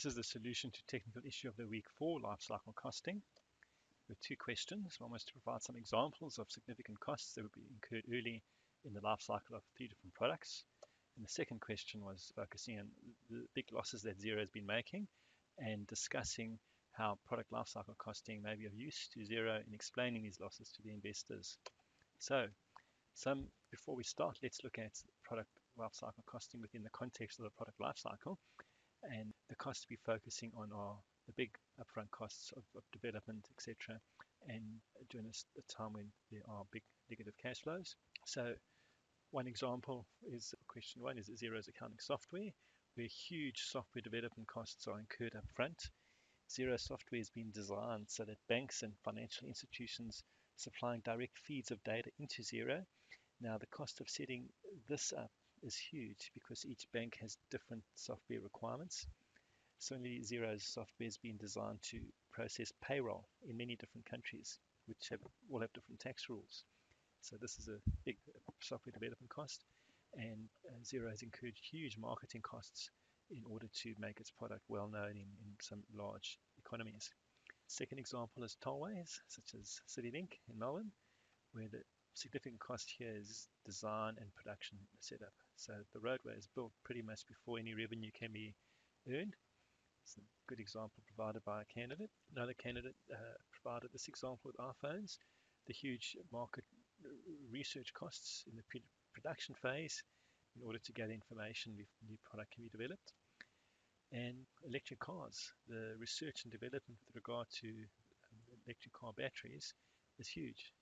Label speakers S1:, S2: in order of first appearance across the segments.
S1: This is the solution to technical issue of the week for lifecycle costing, with two questions. One was to provide some examples of significant costs that would be incurred early in the life cycle of 3 different products. And the second question was focusing on the big losses that Xero has been making and discussing how product lifecycle costing may be of use to Xero in explaining these losses to the investors. So, before we start, let's look at product lifecycle costing within the context of the product lifecycle. And the costs to be focusing on are the big upfront costs of development, etc., and during a time when there are big negative cash flows. So one example is question one is Xero's accounting software, where huge software development costs are incurred up front. Xero software has been designed so that banks and financial institutions supplying direct feeds of data into Xero. Now, the cost of setting this up is huge because each bank has different software requirements. Certainly, Xero's software has been designed to process payroll in many different countries, which all have different tax rules. So this is a big software development cost, and Xero has incurred huge marketing costs in order to make its product well known in some large economies. Second example is tollways, such as CityLink in Melbourne, where the significant cost here is design and production setup. So the roadway is built pretty much before any revenue can be earned. It's a good example provided by a candidate. Another candidate provided this example with iPhones, the huge market research costs in the production phase in order to get information if new product can be developed. And electric cars, the research and development with regard to electric car batteries is huge.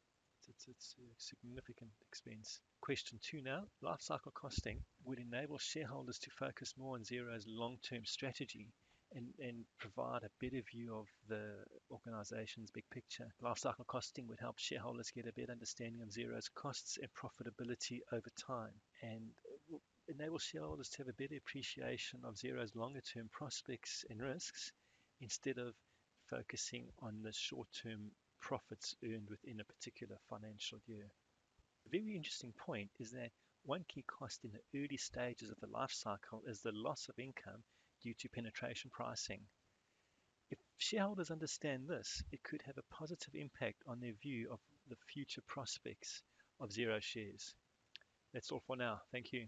S1: It's a significant expense. Question 2 now. Lifecycle costing would enable shareholders to focus more on Xero's long-term strategy and provide a better view of the organization's big picture. Lifecycle costing would help shareholders get a better understanding of Xero's costs and profitability over time, and enable shareholders to have a better appreciation of Xero's longer-term prospects and risks instead of focusing on the short-term profits earned within a particular financial year. A very interesting point is that one key cost in the early stages of the life cycle is the loss of income due to penetration pricing. If shareholders understand this, it could have a positive impact on their view of the future prospects of Xero shares. That's all for now. Thank you.